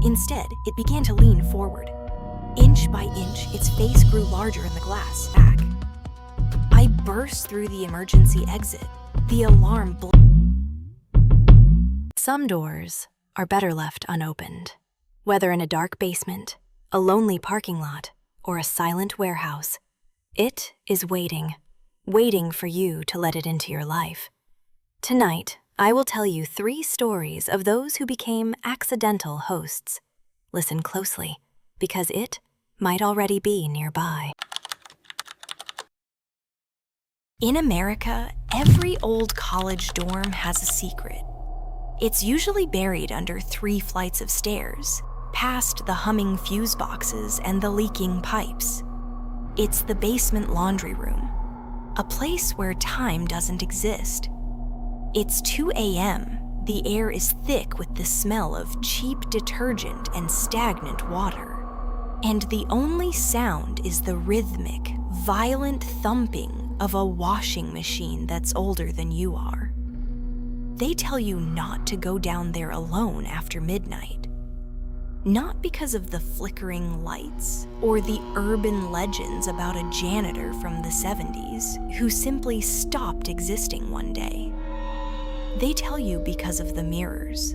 Instead, it began to lean forward. Inch by inch, its face grew larger in the glass back. I burst through the emergency exit. The alarm Some doors are better left unopened. Whether in a dark basement, a lonely parking lot, or a silent warehouse, it is waiting for you to let it into your life. Tonight, I will tell you 3 stories of those who became accidental hosts. Listen closely, because it might already be nearby. In America, every old college dorm has a secret. It's usually buried under 3 flights of stairs, past the humming fuse boxes and the leaking pipes. It's the basement laundry room, a place where time doesn't exist. It's 2 a.m. The air is thick with the smell of cheap detergent and stagnant water. And the only sound is the rhythmic, violent thumping of a washing machine that's older than you are. They tell you not to go down there alone after midnight. Not because of the flickering lights or the urban legends about a janitor from the 70s who simply stopped existing one day. They tell you because of the mirrors.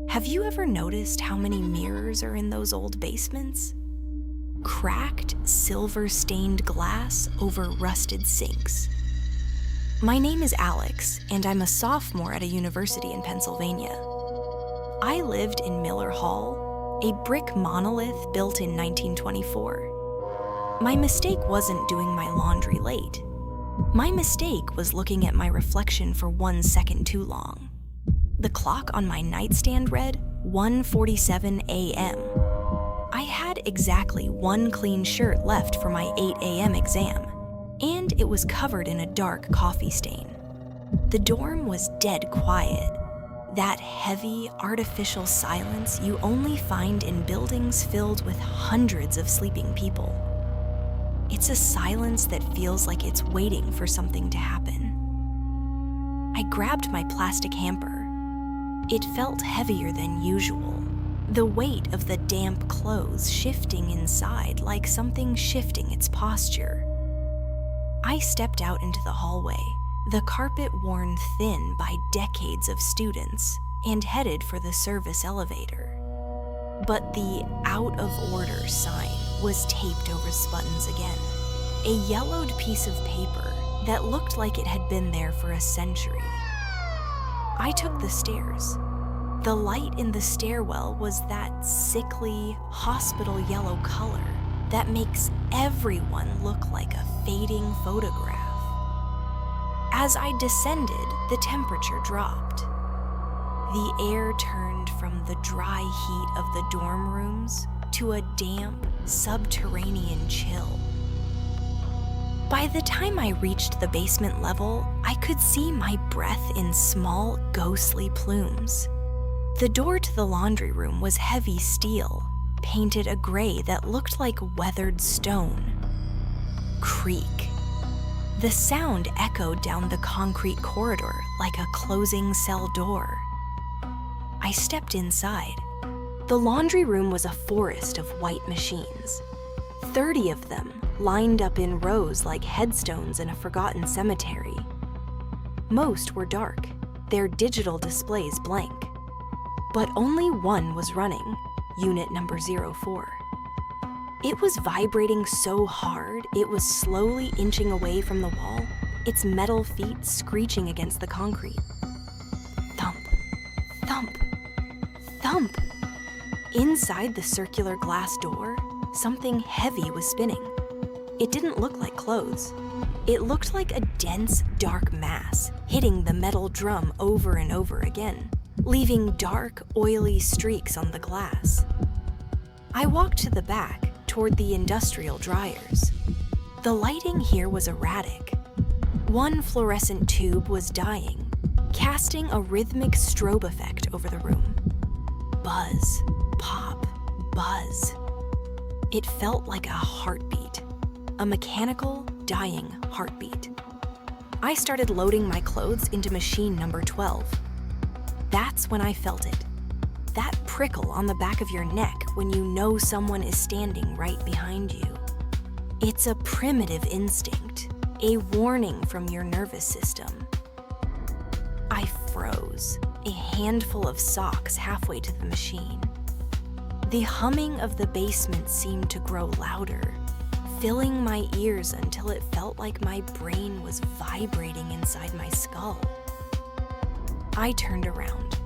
Have you ever noticed how many mirrors are in those old basements? Cracked, silver-stained glass over rusted sinks. My name is Alex, and I'm a sophomore at a university in Pennsylvania. I lived in Miller Hall, a brick monolith built in 1924. My mistake wasn't doing my laundry late. My mistake was looking at my reflection for 1 second too long. The clock on my nightstand read 1:47 a.m. I had exactly 1 clean shirt left for my 8 a.m. exam, and it was covered in a dark coffee stain. The dorm was dead quiet. That heavy, artificial silence you only find in buildings filled with hundreds of sleeping people. It's a silence that feels like it's waiting for something to happen. I grabbed my plastic hamper. It felt heavier than usual, the weight of the damp clothes shifting inside like something shifting its posture. I stepped out into the hallway, the carpet worn thin by decades of students, and headed for the service elevator. But the out of order sign was taped over buttons again. A yellowed piece of paper that looked like it had been there for a century. I took the stairs. The light in the stairwell was that sickly, hospital yellow color that makes everyone look like a fading photograph. As I descended, the temperature dropped. The air turned from the dry heat of the dorm rooms to a damp, subterranean chill. By the time I reached the basement level, I could see my breath in small, ghostly plumes. The door to the laundry room was heavy steel, painted a gray that looked like weathered stone. Creak. The sound echoed down the concrete corridor like a closing cell door. I stepped inside. The laundry room was a forest of white machines. 30 of them lined up in rows like headstones in a forgotten cemetery. Most were dark, their digital displays blank. But only one was running, unit number 04. It was vibrating so hard, it was slowly inching away from the wall, its metal feet screeching against the concrete. Thump, thump, thump. Inside the circular glass door, something heavy was spinning. It didn't look like clothes. It looked like a dense, dark mass hitting the metal drum over and over again, leaving dark, oily streaks on the glass. I walked to the back, toward the industrial dryers. The lighting here was erratic. One fluorescent tube was dying, casting a rhythmic strobe effect over the room. Buzz, pop, buzz. It felt like a heartbeat, a mechanical, dying heartbeat. I started loading my clothes into machine number 12. That's when I felt it. That prickle on the back of your neck when you know someone is standing right behind you. It's a primitive instinct, a warning from your nervous system. I froze, a handful of socks halfway to the machine. The humming of the basement seemed to grow louder, filling my ears until it felt like my brain was vibrating inside my skull. I turned around.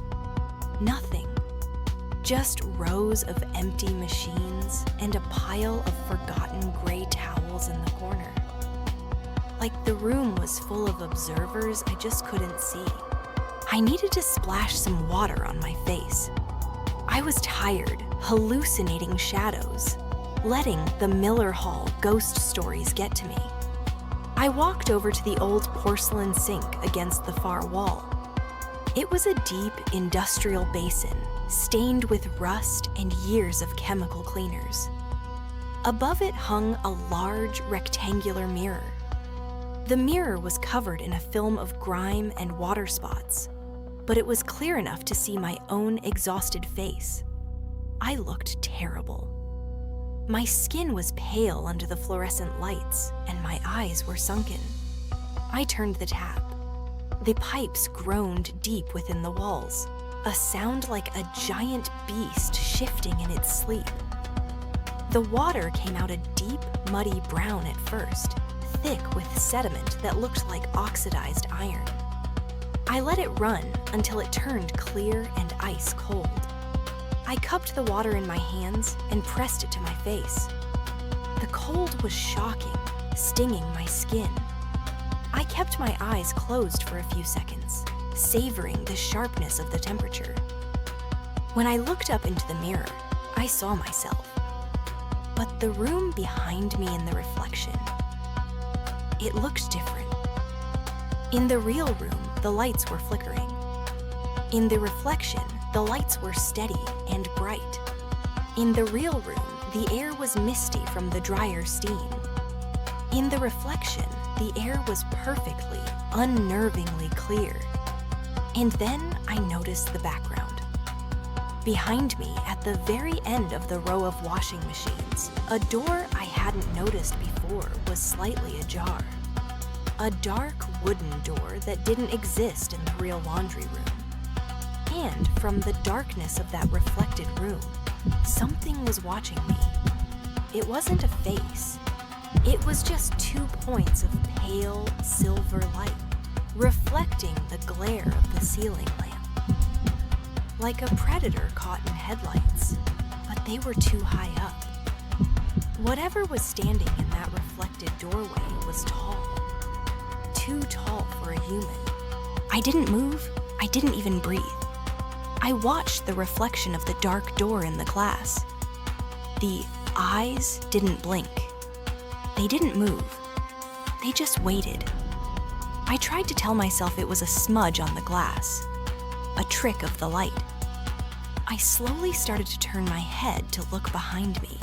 Nothing. Just rows of empty machines and a pile of forgotten gray towels in the corner. Like the room was full of observers I just couldn't see. I needed to splash some water on my face. I was tired, hallucinating shadows, letting the Miller Hall ghost stories get to me. I walked over to the old porcelain sink against the far wall. It was a deep industrial basin, stained with rust and years of chemical cleaners. Above it hung a large rectangular mirror. The mirror was covered in a film of grime and water spots, but it was clear enough to see my own exhausted face. I looked terrible. My skin was pale under the fluorescent lights, and my eyes were sunken. I turned the tap. The pipes groaned deep within the walls, a sound like a giant beast shifting in its sleep. The water came out a deep, muddy brown at first, thick with sediment that looked like oxidized iron. I let it run until it turned clear and ice cold. I cupped the water in my hands and pressed it to my face. The cold was shocking, stinging my skin. I kept my eyes closed for a few seconds, savoring the sharpness of the temperature. When I looked up into the mirror, I saw myself. But the room behind me in the reflection, it looked different. In the real room, the lights were flickering. In the reflection, the lights were steady and bright. In the real room, the air was misty from the dryer steam. In the reflection, the air was perfectly, unnervingly clear. And then I noticed the background. Behind me, at the very end of the row of washing machines, a door I hadn't noticed before was slightly ajar. A dark wooden door that didn't exist in the real laundry room. And from the darkness of that reflected room, something was watching me. It wasn't a face. It was just 2 points of pale silver light, reflecting the glare of the ceiling lamp. Like a predator caught in headlights, but they were too high up. Whatever was standing in that reflected doorway was tall. Too tall for a human. I didn't move. I didn't even breathe. I watched the reflection of the dark door in the glass. The eyes didn't blink. They didn't move. They just waited. I tried to tell myself it was a smudge on the glass, a trick of the light. I slowly started to turn my head to look behind me,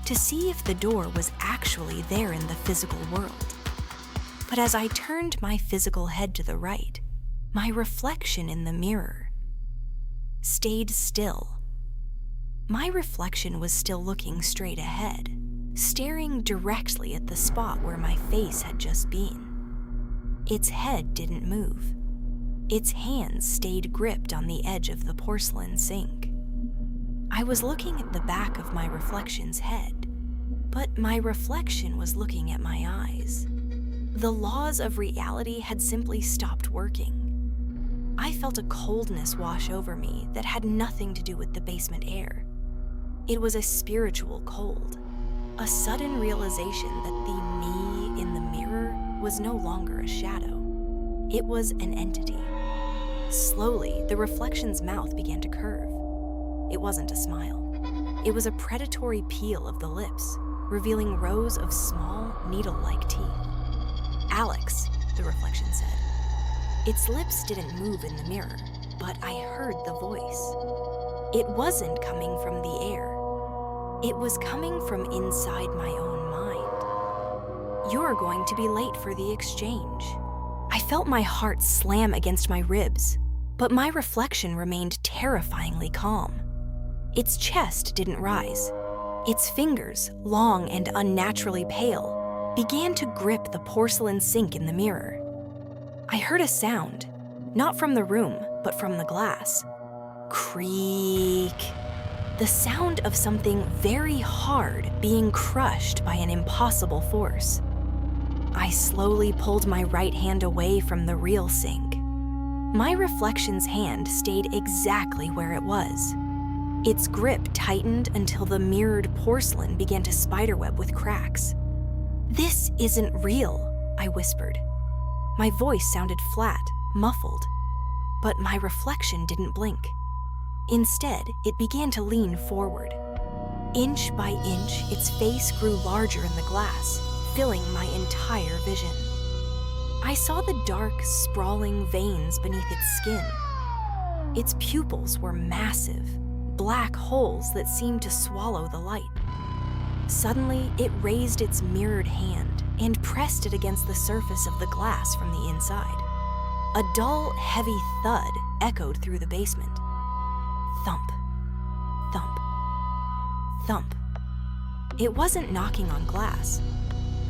to see if the door was actually there in the physical world. But as I turned my physical head to the right, my reflection in the mirror stayed still. My reflection was still looking straight ahead, staring directly at the spot where my face had just been. Its head didn't move. Its hands stayed gripped on the edge of the porcelain sink. I was looking at the back of my reflection's head, but my reflection was looking at my eyes. The laws of reality had simply stopped working. I felt a coldness wash over me that had nothing to do with the basement air. It was a spiritual cold, a sudden realization that the me in the mirror was no longer a shadow. It was an entity. Slowly, the reflection's mouth began to curve. It wasn't a smile. It was a predatory peel of the lips, revealing rows of small, needle-like teeth. "Alex," the reflection said. Its lips didn't move in the mirror, but I heard the voice. It wasn't coming from the air. It was coming from inside my own mind. "You're going to be late for the exchange." I felt my heart slam against my ribs, but my reflection remained terrifyingly calm. Its chest didn't rise. Its fingers, long and unnaturally pale, began to grip the porcelain sink in the mirror. I heard a sound, not from the room, but from the glass. Creak. The sound of something very hard being crushed by an impossible force. I slowly pulled my right hand away from the real sink. My reflection's hand stayed exactly where it was. Its grip tightened until the mirrored porcelain began to spiderweb with cracks. "This isn't real," I whispered. My voice sounded flat, muffled, but my reflection didn't blink. Instead, it began to lean forward. Inch by inch, its face grew larger in the glass, filling my entire vision. I saw the dark, sprawling veins beneath its skin. Its pupils were massive, black holes that seemed to swallow the light. Suddenly, it raised its mirrored hand and pressed it against the surface of the glass from the inside. A dull, heavy thud echoed through the basement. Thump, thump, thump. It wasn't knocking on glass.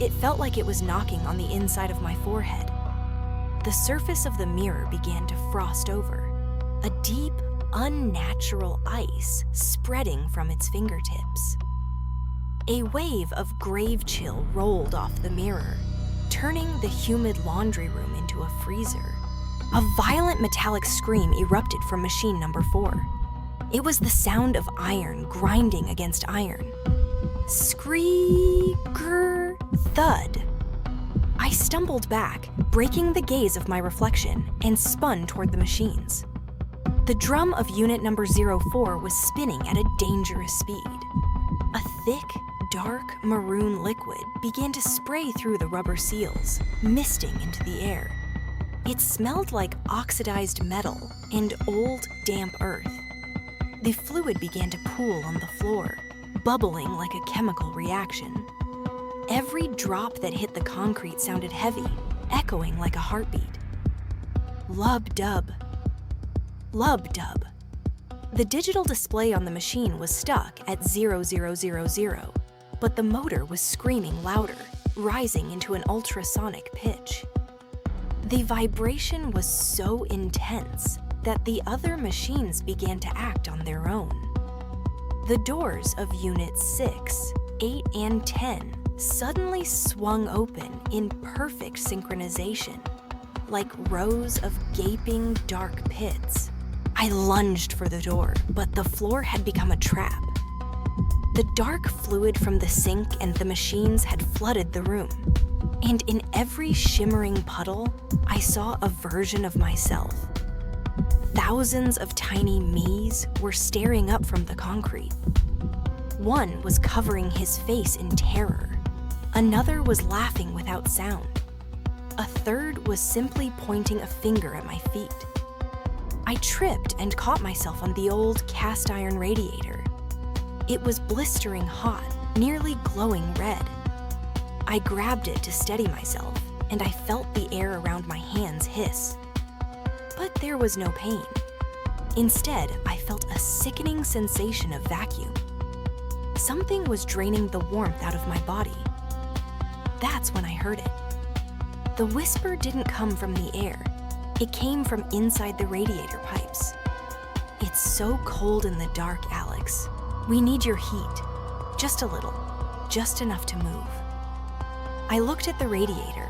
It felt like it was knocking on the inside of my forehead. The surface of the mirror began to frost over, a deep, unnatural ice spreading from its fingertips. A wave of grave chill rolled off the mirror, turning the humid laundry room into a freezer. A violent metallic scream erupted from machine number 4. It was the sound of iron grinding against iron. Screeker thud. I stumbled back, breaking the gaze of my reflection, and spun toward the machines. The drum of unit number 04 was spinning at a dangerous speed. A thick, dark maroon liquid began to spray through the rubber seals, misting into the air. It smelled like oxidized metal and old, damp earth. The fluid began to pool on the floor, bubbling like a chemical reaction. Every drop that hit the concrete sounded heavy, echoing like a heartbeat. Lub-dub. Lub-dub. The digital display on the machine was stuck at 0000, but the motor was screaming louder, rising into an ultrasonic pitch. The vibration was so intense that the other machines began to act on their own. The doors of Units 6, 8, and 10 suddenly swung open in perfect synchronization, like rows of gaping dark pits. I lunged for the door, but the floor had become a trap. The dark fluid from the sink and the machines had flooded the room, and in every shimmering puddle, I saw a version of myself. Thousands of tiny me's were staring up from the concrete. One was covering his face in terror. Another was laughing without sound. A third was simply pointing a finger at my feet. I tripped and caught myself on the old cast iron radiator. It was blistering hot, nearly glowing red. I grabbed it to steady myself, and I felt the air around my hands hiss. But there was no pain. Instead, I felt a sickening sensation of vacuum. Something was draining the warmth out of my body. That's when I heard it. The whisper didn't come from the air. It came from inside the radiator pipes. "It's so cold in the dark, Alex. We need your heat. Just a little. Just enough to move." I looked at the radiator.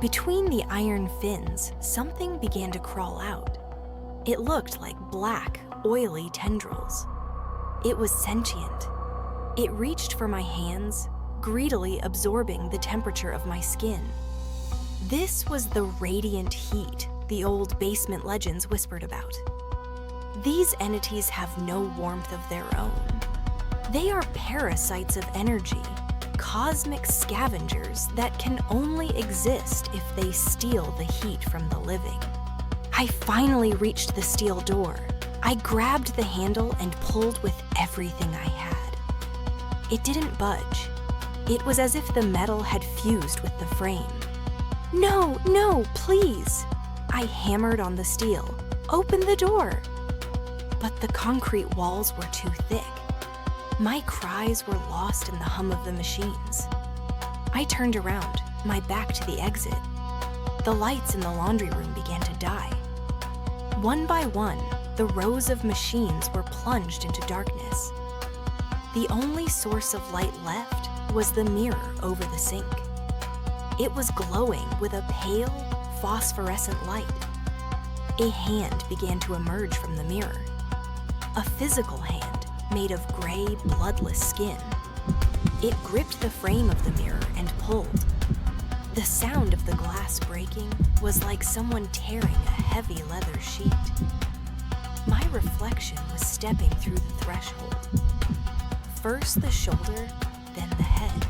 Between the iron fins, something began to crawl out. It looked like black, oily tendrils. It was sentient. It reached for my hands, greedily absorbing the temperature of my skin. This was the radiant heat the old basement legends whispered about. These entities have no warmth of their own. They are parasites of energy, cosmic scavengers that can only exist if they steal the heat from the living. I finally reached the steel door. I grabbed the handle and pulled with everything I had. It didn't budge. It was as if the metal had fused with the frame. "No, no, please!" I hammered on the steel. "Open the door!" but the concrete walls were too thick. My cries were lost in the hum of the machines. I turned around, my back to the exit. The lights in the laundry room began to die. One by one, the rows of machines were plunged into darkness. The only source of light left was the mirror over the sink. It was glowing with a pale, phosphorescent light. A hand began to emerge from the mirror. A physical hand made of gray, bloodless skin. It gripped the frame of the mirror and pulled. The sound of the glass breaking was like someone tearing a heavy leather sheet. My reflection was stepping through the threshold. First the shoulder, then the head.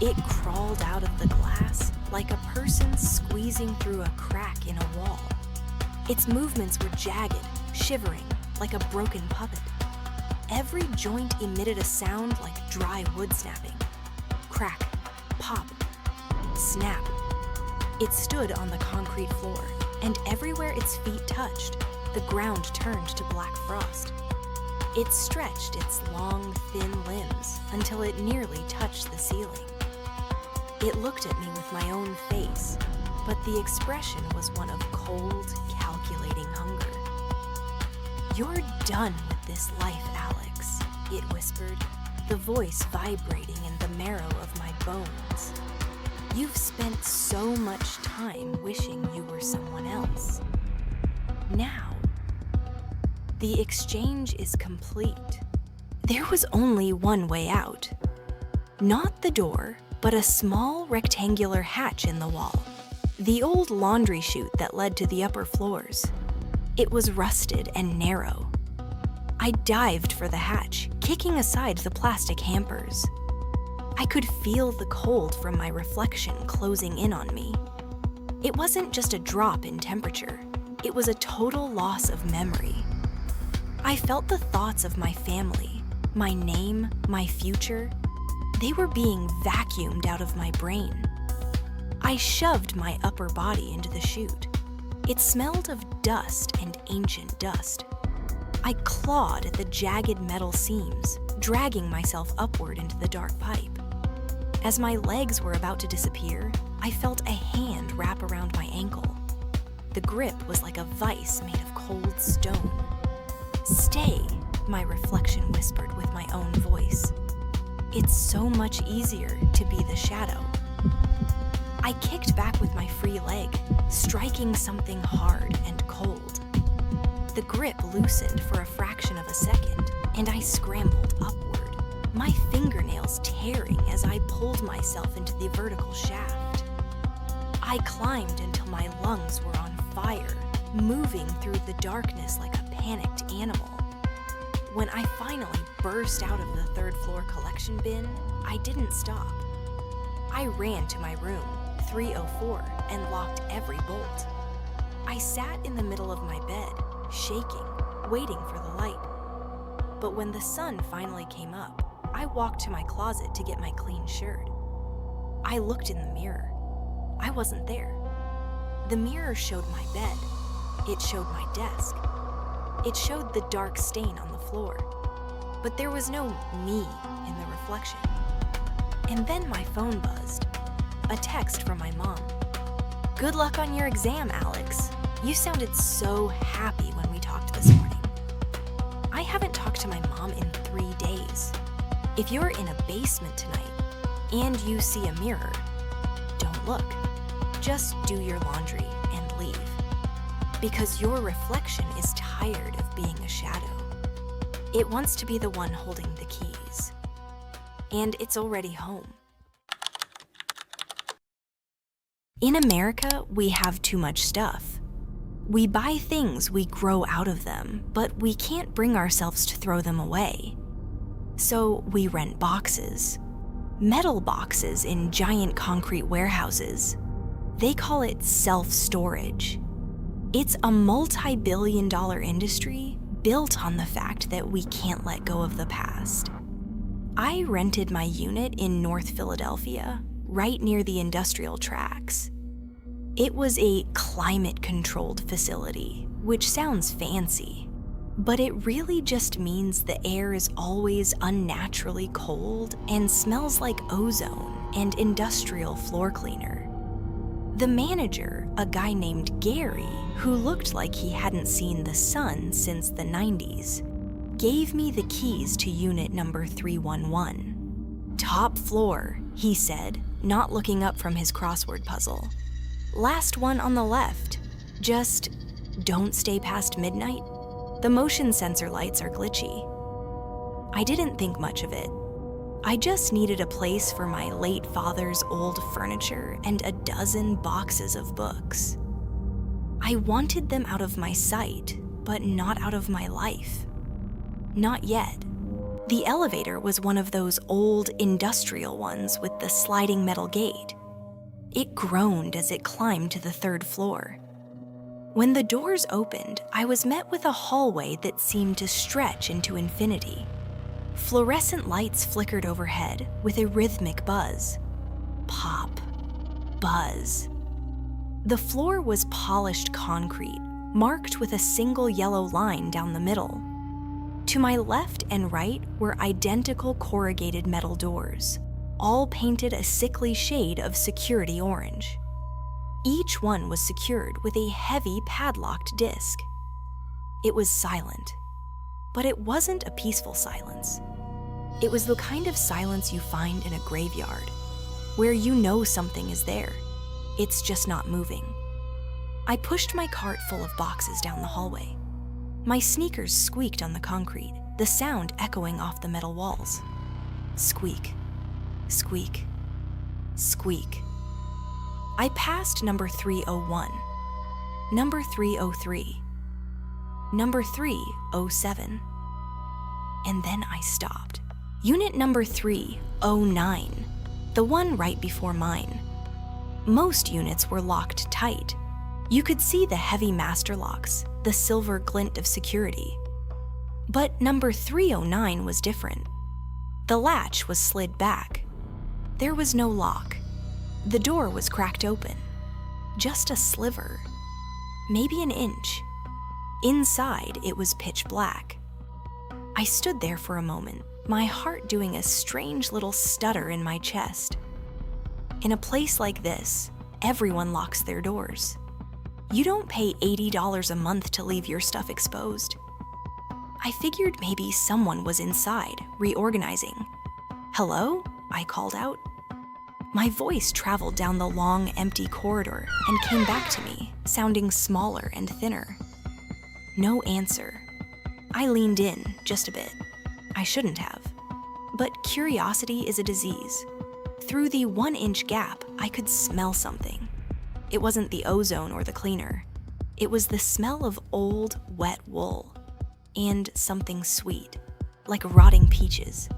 It crawled out of the glass like a person squeezing through a crack in a wall. Its movements were jagged, shivering, like a broken puppet. Every joint emitted a sound like dry wood snapping. Crack, pop, snap. It stood on the concrete floor, and everywhere its feet touched, the ground turned to black frost. It stretched its long, thin limbs until it nearly touched the ceiling. It looked at me with my own face, but the expression was one of cold, calculating hunger. "You're done with this life, Alex," it whispered, the voice vibrating in the marrow of my bones. "You've spent so much time wishing you were someone else. Now, the exchange is complete." There was only one way out. Not the door, but a small rectangular hatch in the wall. The old laundry chute that led to the upper floors. It was rusted and narrow. I dived for the hatch, kicking aside the plastic hampers. I could feel the cold from my reflection closing in on me. It wasn't just a drop in temperature. It was a total loss of memory. I felt the thoughts of my family, my name, my future. They were being vacuumed out of my brain. I shoved my upper body into the chute. It smelled of dust and ancient dust. I clawed at the jagged metal seams, dragging myself upward into the dark pipe. As my legs were about to disappear, I felt a hand wrap around my ankle. The grip was like a vice made of cold stone. "Stay," my reflection whispered with my own voice. "It's so much easier to be the shadow." I kicked back with my free leg, striking something hard and cold. The grip loosened for a fraction of a second, and I scrambled upward, my fingernails tearing as I pulled myself into the vertical shaft. I climbed until my lungs were on fire, moving through the darkness like a panicked animal. When I finally burst out of the third-floor collection bin, I didn't stop. I ran to my room, 304, and locked every bolt. I sat in the middle of my bed, shaking, waiting for the light. But when the sun finally came up, I walked to my closet to get my clean shirt. I looked in the mirror. I wasn't there. The mirror showed my bed. It showed my desk. It showed the dark stain on the floor. But there was no me in the reflection. And then my phone buzzed. A text from my mom. "Good luck on your exam, Alex. You sounded so happy when we talked this morning." I haven't talked to my mom in 3 days. If you're in a basement tonight and you see a mirror, don't look. Just do your laundry and leave. Because your reflection is tired of being a shadow. It wants to be the one holding the keys. And it's already home. In America, we have too much stuff. We buy things, we grow out of them, but we can't bring ourselves to throw them away. So we rent boxes. Metal boxes in giant concrete warehouses. They call it self-storage. It's a multi-billion-dollar industry built on the fact that we can't let go of the past. I rented my unit in North Philadelphia, right near the industrial tracks. It was a climate-controlled facility, which sounds fancy. But it really just means the air is always unnaturally cold and smells like ozone and industrial floor cleaner. The manager, a guy named Gary, who looked like he hadn't seen the sun since the 90s, gave me the keys to unit number 311. Top floor, he said, not looking up from his crossword puzzle. Last one on the left. Just don't stay past midnight. The motion sensor lights are glitchy. I didn't think much of it. I just needed a place for my late father's old furniture and a dozen boxes of books. I wanted them out of my sight, but not out of my life. Not yet. The elevator was one of those old industrial ones with the sliding metal gate. It groaned as it climbed to the 3rd floor. When the doors opened, I was met with a hallway that seemed to stretch into infinity. Fluorescent lights flickered overhead with a rhythmic buzz. Pop. Buzz. The floor was polished concrete, marked with a single yellow line down the middle. To my left and right were identical corrugated metal doors, all painted a sickly shade of security orange. Each one was secured with a heavy padlocked disc. It was silent, but it wasn't a peaceful silence. It was the kind of silence you find in a graveyard, where you know something is there. It's just not moving. I pushed my cart full of boxes down the hallway. My sneakers squeaked on the concrete, the sound echoing off the metal walls. Squeak, squeak, squeak. I passed number 301, number 303, number 307, and then I stopped. Unit number 309, the one right before mine. Most units were locked tight. You could see the heavy master locks, the silver glint of security. But number 309 was different. The latch was slid back. There was no lock. The door was cracked open. Just a sliver. Maybe an inch. Inside, it was pitch black. I stood there for a moment, my heart doing a strange little stutter in my chest. In a place like this, everyone locks their doors. You don't pay $80 a month to leave your stuff exposed. I figured maybe someone was inside, reorganizing. "Hello?" I called out. My voice traveled down the long, empty corridor and came back to me, sounding smaller and thinner. No answer. I leaned in just a bit. I shouldn't have. But curiosity is a disease. Through the 1-inch gap, I could smell something. It wasn't the ozone or the cleaner. It was the smell of old, wet wool. And something sweet, like rotting peaches.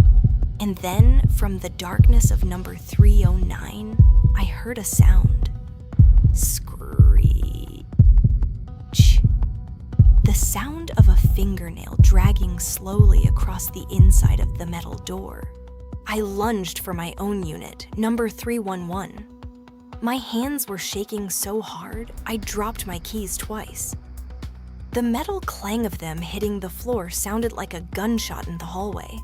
And then, from the darkness of number 309, I heard a sound. Screech. The sound of a fingernail dragging slowly across the inside of the metal door. I lunged for my own unit, number 311. My hands were shaking so hard, I dropped my keys twice. The metal clang of them hitting the floor sounded like a gunshot in the hallway.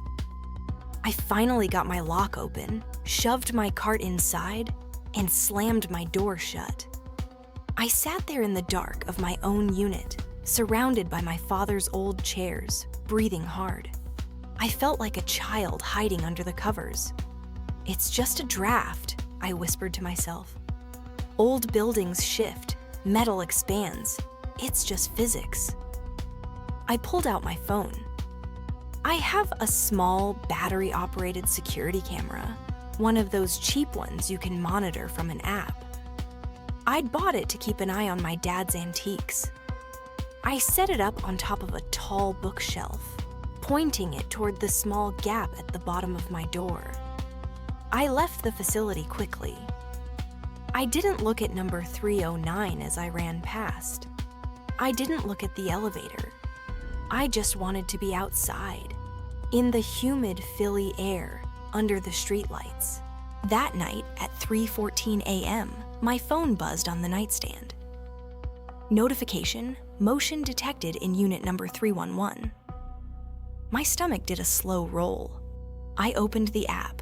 I finally got my lock open, shoved my cart inside, and slammed my door shut. I sat there in the dark of my own unit, surrounded by my father's old chairs, breathing hard. I felt like a child hiding under the covers. "It's just a draft," I whispered to myself. "Old buildings shift, metal expands. It's just physics." I pulled out my phone. I have a small, battery-operated security camera, one of those cheap ones you can monitor from an app. I'd bought it to keep an eye on my dad's antiques. I set it up on top of a tall bookshelf, pointing it toward the small gap at the bottom of my door. I left the facility quickly. I didn't look at number 309 as I ran past. I didn't look at the elevator. I just wanted to be outside, in the humid Philly air, under the streetlights. That night at 3:14 a.m., my phone buzzed on the nightstand. Notification, motion detected in unit number 311. My stomach did a slow roll. I opened the app.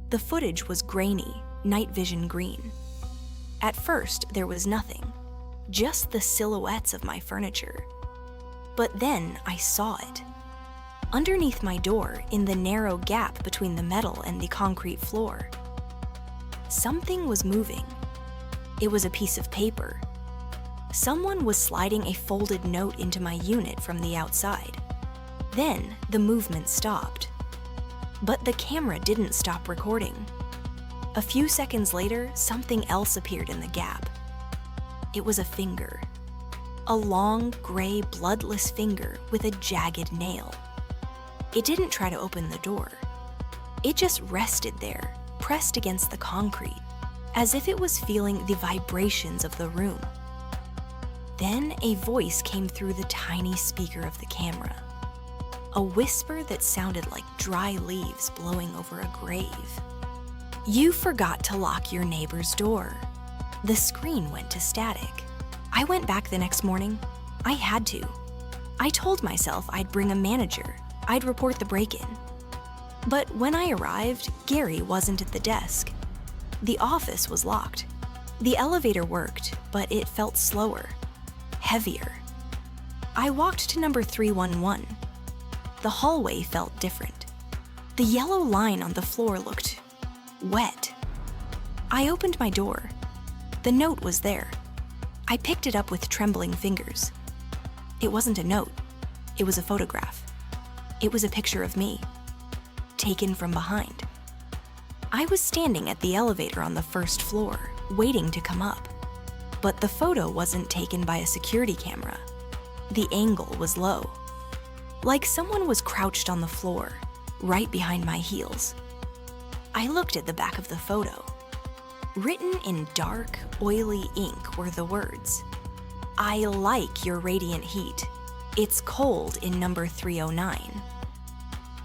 The footage was grainy, night vision green. At first, there was nothing, just the silhouettes of my furniture. But then I saw it. Underneath my door, in the narrow gap between the metal and the concrete floor, something was moving. It was a piece of paper. Someone was sliding a folded note into my unit from the outside. Then the movement stopped. But the camera didn't stop recording. A few seconds later, something else appeared in the gap. It was a finger. A long, gray, bloodless finger with a jagged nail. It didn't try to open the door. It just rested there, pressed against the concrete, as if it was feeling the vibrations of the room. Then a voice came through the tiny speaker of the camera. A whisper that sounded like dry leaves blowing over a grave. "You forgot to lock your neighbor's door." The screen went to static. I went back the next morning. I had to. I told myself I'd bring a manager. I'd report the break-in. But when I arrived, Gary wasn't at the desk. The office was locked. The elevator worked, but it felt slower, heavier. I walked to number 311. The hallway felt different. The yellow line on the floor looked wet. I opened my door. The note was there. I picked it up with trembling fingers. It wasn't a note. It was a photograph. It was a picture of me, taken from behind. I was standing at the elevator on the first floor, waiting to come up. But the photo wasn't taken by a security camera. The angle was low. Like someone was crouched on the floor, right behind my heels. I looked at the back of the photo. Written in dark, oily ink were the words, "I like your radiant heat. It's cold in number 309.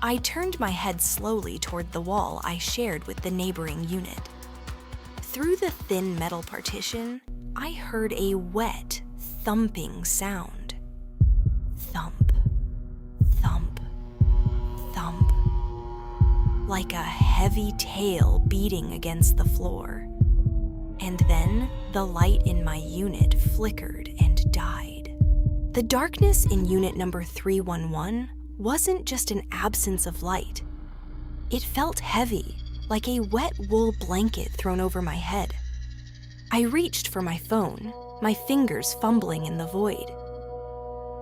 I turned my head slowly toward the wall I shared with the neighboring unit. Through the thin metal partition, I heard a wet, thumping sound. Thump, thump, thump. Like a heavy tail beating against the floor. And then the light in my unit flickered and died. The darkness in unit number 311 wasn't just an absence of light. It felt heavy, like a wet wool blanket thrown over my head. I reached for my phone, my fingers fumbling in the void.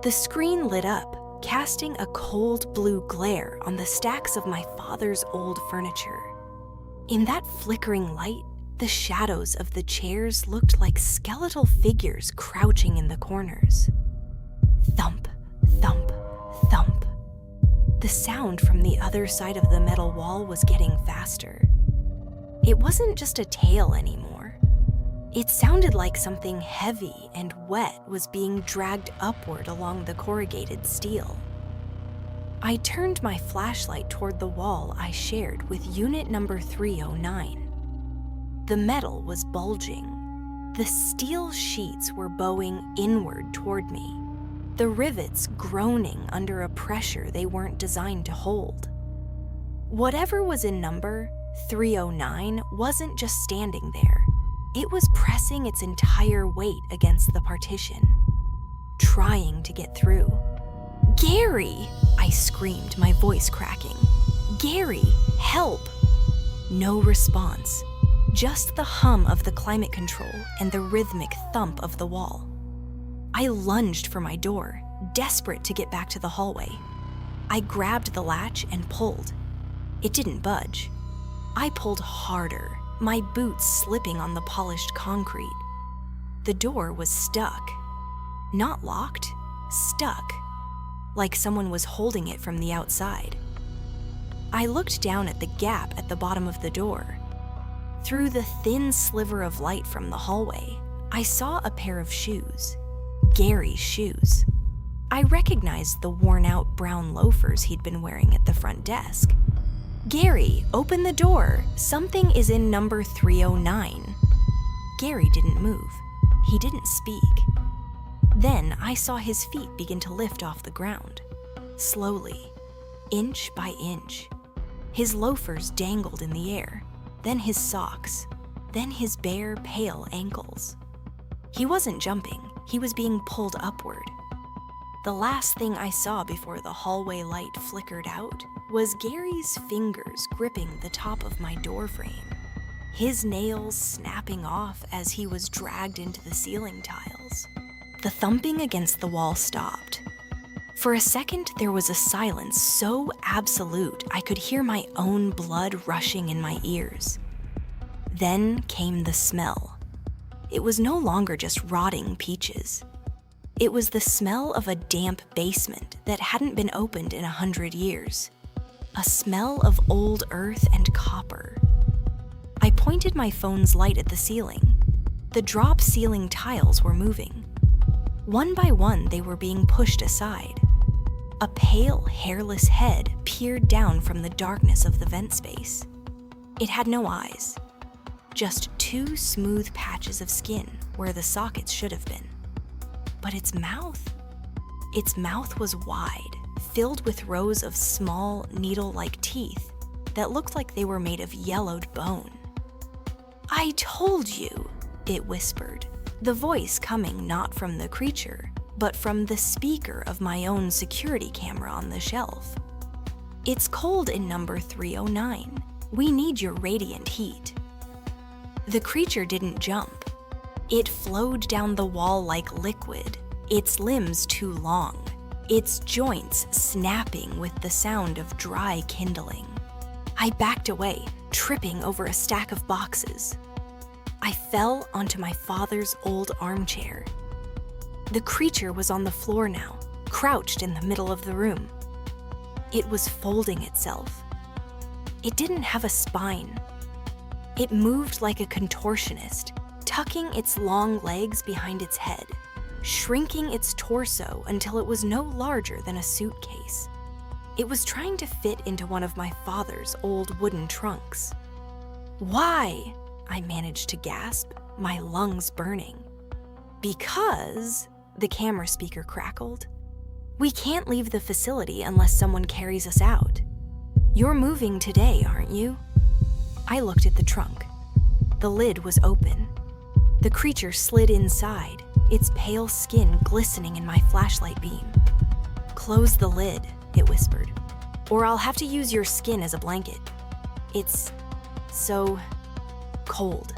The screen lit up, casting a cold blue glare on the stacks of my father's old furniture. In that flickering light, the shadows of the chairs looked like skeletal figures crouching in the corners. Thump, thump, thump. The sound from the other side of the metal wall was getting faster. It wasn't just a tale anymore. It sounded like something heavy and wet was being dragged upward along the corrugated steel. I turned my flashlight toward the wall I shared with unit number 309. The metal was bulging. The steel sheets were bowing inward toward me, the rivets groaning under a pressure they weren't designed to hold. Whatever was in number 309 wasn't just standing there. It was pressing its entire weight against the partition, trying to get through. "Gary!" I screamed, my voice cracking. "Gary, help!" No response. Just the hum of the climate control and the rhythmic thump of the wall. I lunged for my door, desperate to get back to the hallway. I grabbed the latch and pulled. It didn't budge. I pulled harder, my boots slipping on the polished concrete. The door was stuck. Not locked, stuck. Like someone was holding it from the outside. I looked down at the gap at the bottom of the door. Through the thin sliver of light from the hallway, I saw a pair of shoes. Gary's shoes. I recognized the worn-out brown loafers he'd been wearing at the front desk. "Gary, open the door. Something is in number 309. Gary didn't move. He didn't speak. Then I saw his feet begin to lift off the ground, slowly, inch by inch. His loafers dangled in the air, then his socks, then his bare, pale ankles. He wasn't jumping, he was being pulled upward. The last thing I saw before the hallway light flickered out was Gary's fingers gripping the top of my door frame, his nails snapping off as he was dragged into the ceiling tiles. The thumping against the wall stopped. For a second, there was a silence so absolute I could hear my own blood rushing in my ears. Then came the smell. It was no longer just rotting peaches. It was the smell of a damp basement that hadn't been opened in 100 years. A smell of old earth and copper. I pointed my phone's light at the ceiling. The drop ceiling tiles were moving. One by one, they were being pushed aside. A pale, hairless head peered down from the darkness of the vent space. It had no eyes, just two smooth patches of skin where the sockets should have been. But its mouth was wide, filled with rows of small, needle-like teeth that looked like they were made of yellowed bone. "I told you," it whispered, the voice coming not from the creature, but from the speaker of my own security camera on the shelf. "It's cold in number 309. We need your radiant heat." The creature didn't jump. It flowed down the wall like liquid, its limbs too long, its joints snapping with the sound of dry kindling. I backed away, tripping over a stack of boxes. I fell onto my father's old armchair. The creature was on the floor now, crouched in the middle of the room. It was folding itself. It didn't have a spine. It moved like a contortionist, tucking its long legs behind its head, shrinking its torso until it was no larger than a suitcase. It was trying to fit into one of my father's old wooden trunks. "Why?" I managed to gasp, my lungs burning. "Because," the camera speaker crackled, "we can't leave the facility unless someone carries us out. You're moving today, aren't you?" I looked at the trunk. The lid was open. The creature slid inside, its pale skin glistening in my flashlight beam. "Close the lid," it whispered, "or I'll have to use your skin as a blanket. It's so cold."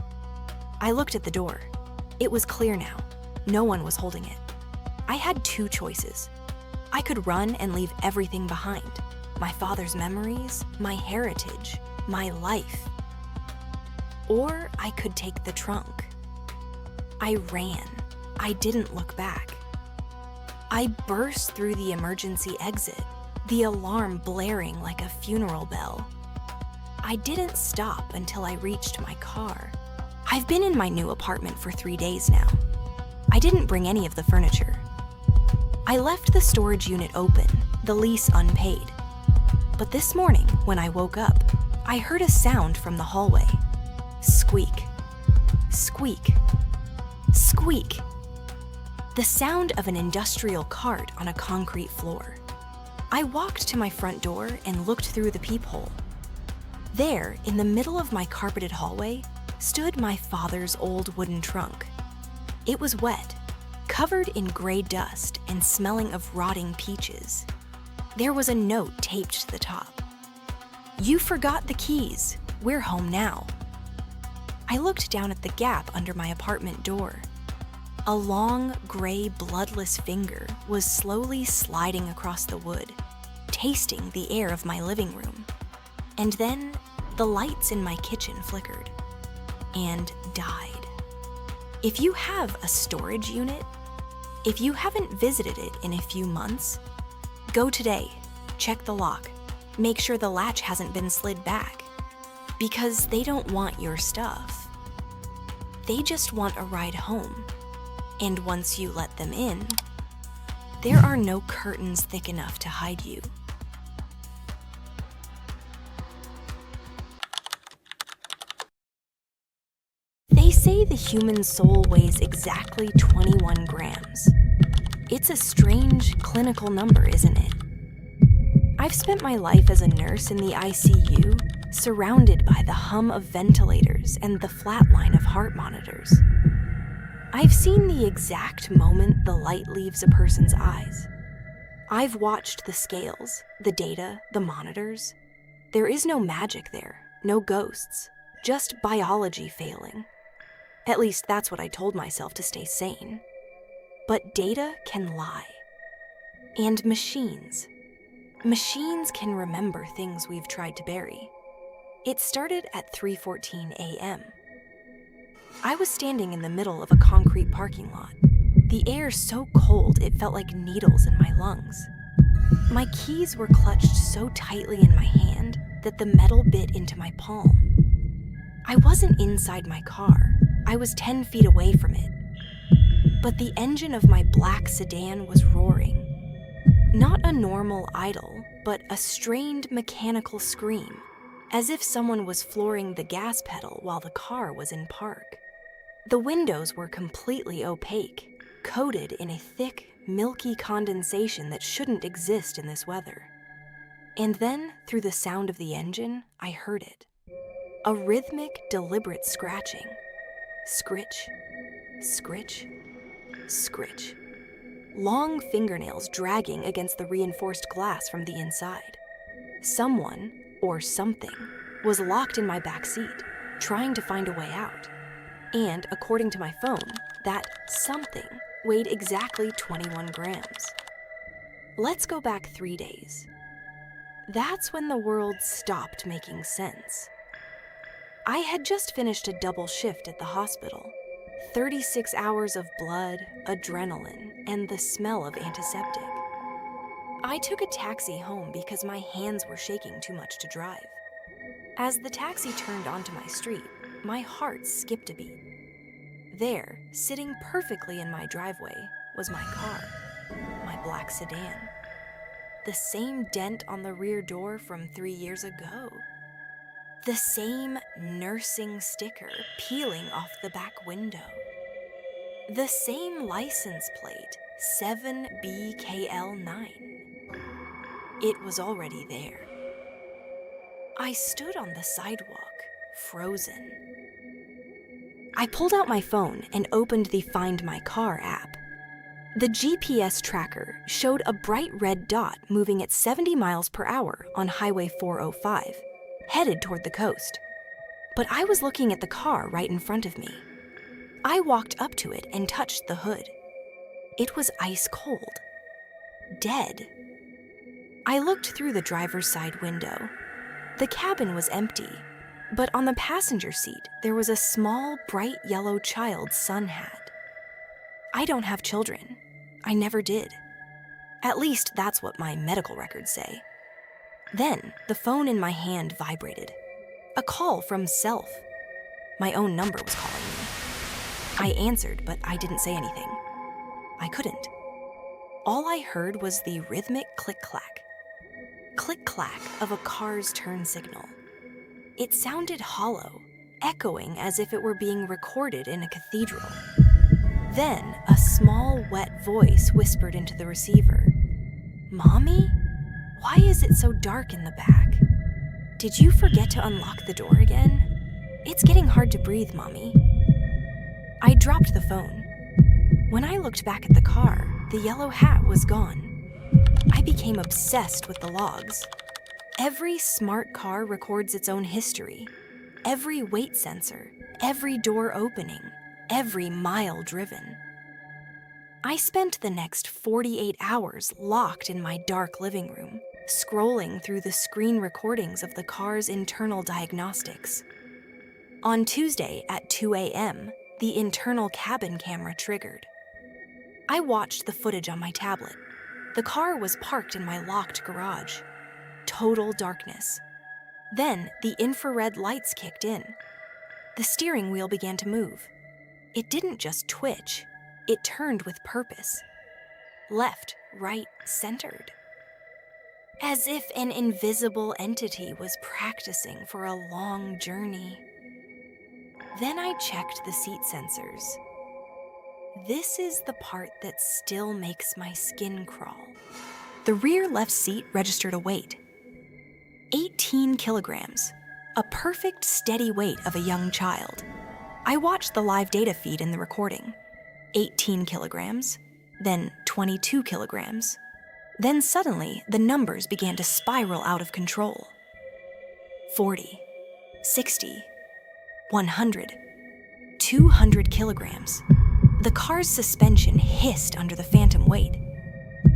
I looked at the door. It was clear now. No one was holding it. I had two choices. I could run and leave everything behind. My father's memories, my heritage, my life. Or I could take the trunk. I ran. I didn't look back. I burst through the emergency exit, the alarm blaring like a funeral bell. I didn't stop until I reached my car. I've been in my new apartment for 3 days now. I didn't bring any of the furniture. I left the storage unit open, the lease unpaid. But this morning, when I woke up, I heard a sound from the hallway. Squeak, squeak, squeak. The sound of an industrial cart on a concrete floor. I walked to my front door and looked through the peephole. There, in the middle of my carpeted hallway, stood my father's old wooden trunk. It was wet, covered in gray dust and smelling of rotting peaches. There was a note taped to the top. "You forgot the keys. We're home now." I looked down at the gap under my apartment door. A long, gray, bloodless finger was slowly sliding across the wood, tasting the air of my living room. And then the lights in my kitchen flickered and died. If you have a storage unit, if you haven't visited it in a few months, go today, check the lock, make sure the latch hasn't been slid back, because they don't want your stuff. They just want a ride home. And once you let them in, there are no curtains thick enough to hide you. They say the human soul weighs exactly 21 grams. It's a strange clinical number, isn't it? I've spent my life as a nurse in the ICU, surrounded by the hum of ventilators and the flat line of heart monitors. I've seen the exact moment the light leaves a person's eyes. I've watched the scales, the data, the monitors. There is no magic there, no ghosts, just biology failing. At least that's what I told myself to stay sane. But data can lie. And machines can remember things we've tried to bury. It started at 3:14 a.m. I was standing in the middle of a concrete parking lot. The air so cold it felt like needles in my lungs. My keys were clutched so tightly in my hand that the metal bit into my palm. I wasn't inside my car. I was 10 feet away from it. But the engine of my black sedan was roaring. Not a normal idle, but a strained mechanical scream, as if someone was flooring the gas pedal while the car was in park. The windows were completely opaque, coated in a thick, milky condensation that shouldn't exist in this weather. And then, through the sound of the engine, I heard it. A rhythmic, deliberate scratching. Scritch, scritch, scritch. Long fingernails dragging against the reinforced glass from the inside. Someone, or something, was locked in my back seat, trying to find a way out. And, according to my phone, that something weighed exactly 21 grams. Let's go back 3 days. That's when the world stopped making sense. I had just finished a double shift at the hospital. 36 hours of blood, adrenaline, and the smell of antiseptic. I took a taxi home because my hands were shaking too much to drive. As the taxi turned onto my street, my heart skipped a beat. There, sitting perfectly in my driveway, was my car, my black sedan. The same dent on the rear door from 3 years ago. The same nursing sticker peeling off the back window. The same license plate, 7BKL9. It was already there. I stood on the sidewalk, frozen. I pulled out my phone and opened the Find My Car app. The GPS tracker showed a bright red dot moving at 70 miles per hour on Highway 405, headed toward the coast. But I was looking at the car right in front of me. I walked up to it and touched the hood. It was ice cold. Dead. I looked through the driver's side window. The cabin was empty, but on the passenger seat, there was a small, bright yellow child's sun hat. I don't have children. I never did. At least that's what my medical records say. Then, the phone in my hand vibrated. A call from Self. My own number was calling me. I answered, but I didn't say anything. I couldn't. All I heard was the rhythmic click-clack. Click-clack of a car's turn signal. It sounded hollow, echoing as if it were being recorded in a cathedral. Then, a small, wet voice whispered into the receiver. "Mommy? Why is it so dark in the back? Did you forget to unlock the door again? It's getting hard to breathe, Mommy." I dropped the phone. When I looked back at the car, the yellow hat was gone. I became obsessed with the logs. Every smart car records its own history. Every weight sensor, every door opening, every mile driven. I spent the next 48 hours locked in my dark living room, scrolling through the screen recordings of the car's internal diagnostics. On Tuesday at 2 a.m., the internal cabin camera triggered. I watched the footage on my tablet. The car was parked in my locked garage. Total darkness. Then the infrared lights kicked in. The steering wheel began to move. It didn't just twitch, it turned with purpose. Left, right, centered. As if an invisible entity was practicing for a long journey. Then I checked the seat sensors. This is the part that still makes my skin crawl. The rear left seat registered a weight: 18 kilograms, a perfect steady weight of a young child. I watched the live data feed in the recording. 18 kilograms, then 22 kilograms. Then suddenly, the numbers began to spiral out of control. 40, 60, 100, 200 kilograms. The car's suspension hissed under the phantom weight.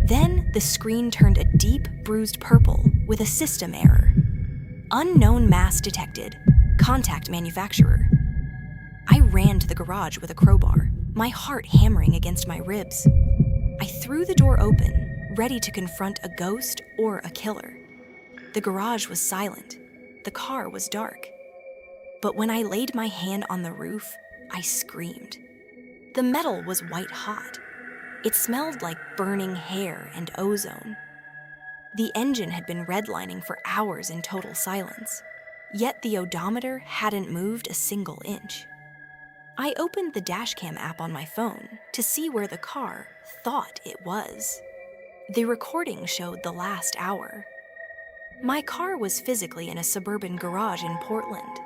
Then the screen turned a deep, bruised purple with a system error. Unknown mass detected. Contact manufacturer. I ran to the garage with a crowbar, my heart hammering against my ribs. I threw the door open, ready to confront a ghost or a killer. The garage was silent. The car was dark. But when I laid my hand on the roof, I screamed. The metal was white hot. It smelled like burning hair and ozone. The engine had been redlining for hours in total silence, yet the odometer hadn't moved a single inch. I opened the dashcam app on my phone to see where the car thought it was. The recording showed the last hour. My car was physically in a suburban garage in Portland,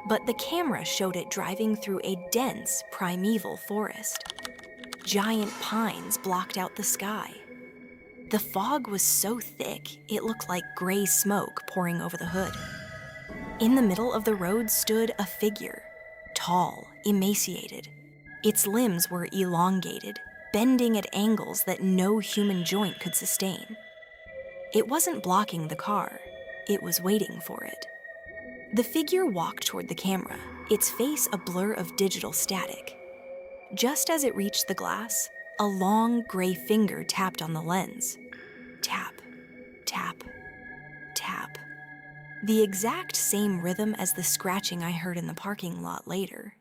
but the camera showed it driving through a dense, primeval forest. Giant pines blocked out the sky. The fog was so thick, it looked like gray smoke pouring over the hood. In the middle of the road stood a figure, tall, emaciated. Its limbs were elongated, bending at angles that no human joint could sustain. It wasn't blocking the car, it was waiting for it. The figure walked toward the camera, its face a blur of digital static. Just as it reached the glass, a long gray finger tapped on the lens. Tap, tap, tap. The exact same rhythm as the scratching I heard in the parking lot later.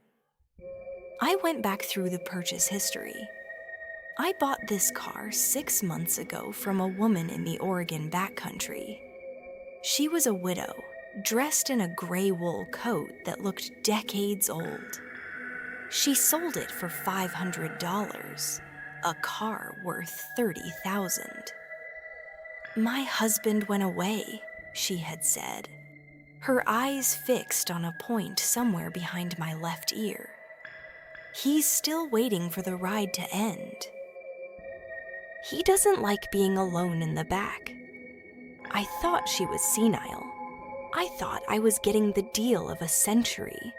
I went back through the purchase history. I bought this car 6 months ago from a woman in the Oregon backcountry. She was a widow, dressed in a gray wool coat that looked decades old. She sold it for $500, a car worth $30,000. My husband went away, she had said, her eyes fixed on a point somewhere behind my left ear. He's still waiting for the ride to end. He doesn't like being alone in the back. I thought she was senile. I thought I was getting the deal of a century.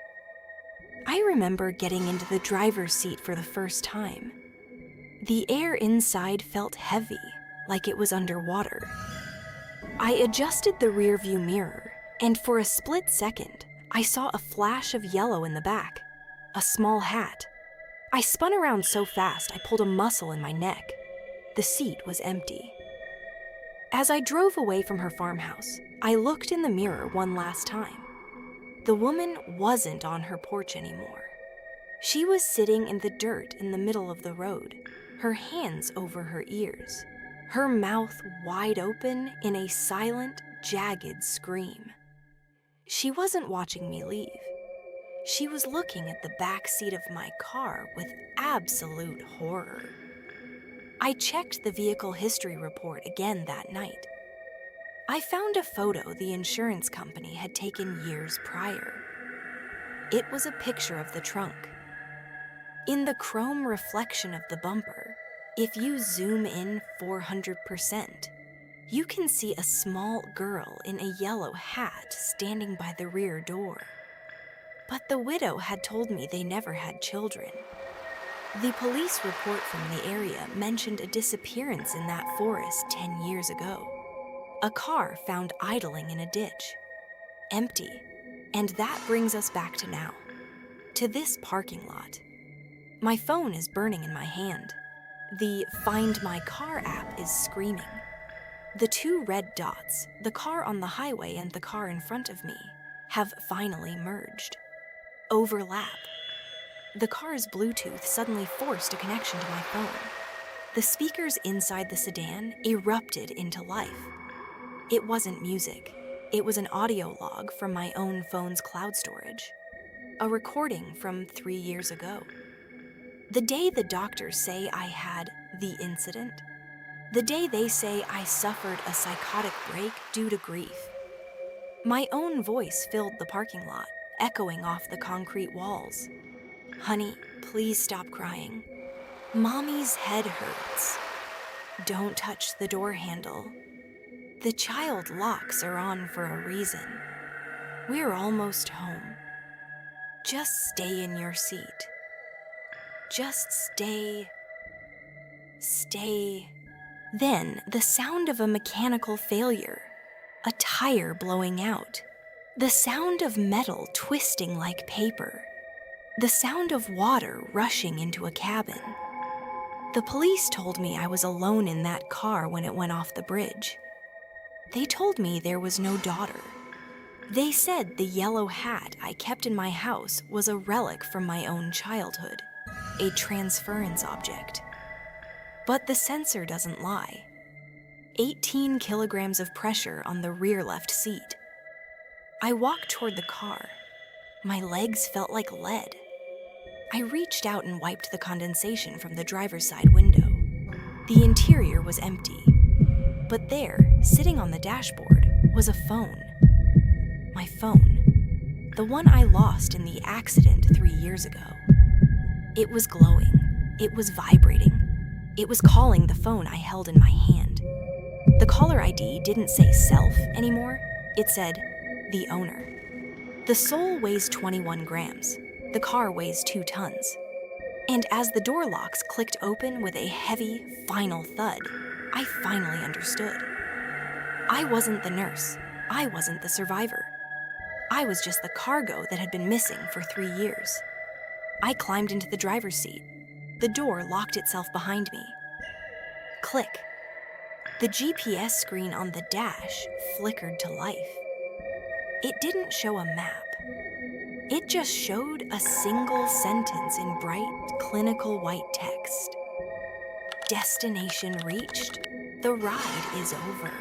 I remember getting into the driver's seat for the first time. The air inside felt heavy, like it was underwater. I adjusted the rearview mirror, and for a split second, I saw a flash of yellow in the back, a small hat. I spun around so fast I pulled a muscle in my neck. The seat was empty. As I drove away from her farmhouse, I looked in the mirror one last time. The woman wasn't on her porch anymore. She was sitting in the dirt in the middle of the road, her hands over her ears, her mouth wide open in a silent, jagged scream. She wasn't watching me leave. She was looking at the back seat of my car with absolute horror. I checked the vehicle history report again that night. I found a photo the insurance company had taken years prior. It was a picture of the trunk. In the chrome reflection of the bumper, if you zoom in 400%, you can see a small girl in a yellow hat standing by the rear door. But the widow had told me they never had children. The police report from the area mentioned a disappearance in that forest 10 years ago. A car found idling in a ditch, empty. And that brings us back to now, to this parking lot. My phone is burning in my hand. The Find My Car app is screaming. The two red dots, the car on the highway and the car in front of me, have finally merged. Overlap. The car's Bluetooth suddenly forced a connection to my phone. The speakers inside the sedan erupted into life. It wasn't music. It was an audio log from my own phone's cloud storage. A recording from 3 years ago. The day the doctors say I had the incident. The day they say I suffered a psychotic break due to grief. My own voice filled the parking lot, echoing off the concrete walls. Honey, please stop crying. Mommy's head hurts. Don't touch the door handle. The child locks are on for a reason. We're almost home. Just stay in your seat. Just stay. Then the sound of a mechanical failure, a tire blowing out, the sound of metal twisting like paper, the sound of water rushing into a cabin. The police told me I was alone in that car when it went off the bridge. They told me there was no daughter. They said the yellow hat I kept in my house was a relic from my own childhood, a transference object. But the sensor doesn't lie. 18 kilograms of pressure on the rear left seat. I walked toward the car. My legs felt like lead. I reached out and wiped the condensation from the driver's side window. The interior was empty. But there, sitting on the dashboard, was a phone. My phone. The one I lost in the accident 3 years ago. It was glowing. It was vibrating. It was calling the phone I held in my hand. The caller ID didn't say self anymore. It said, the owner. The soul weighs 21 grams. The car weighs 2 tons. And as the door locks clicked open with a heavy, final thud, I finally understood. I wasn't the nurse. I wasn't the survivor. I was just the cargo that had been missing for 3 years. I climbed into the driver's seat. The door locked itself behind me. Click. The GPS screen on the dash flickered to life. It didn't show a map. It just showed a single sentence in bright, clinical white text. Destination reached. The ride is over.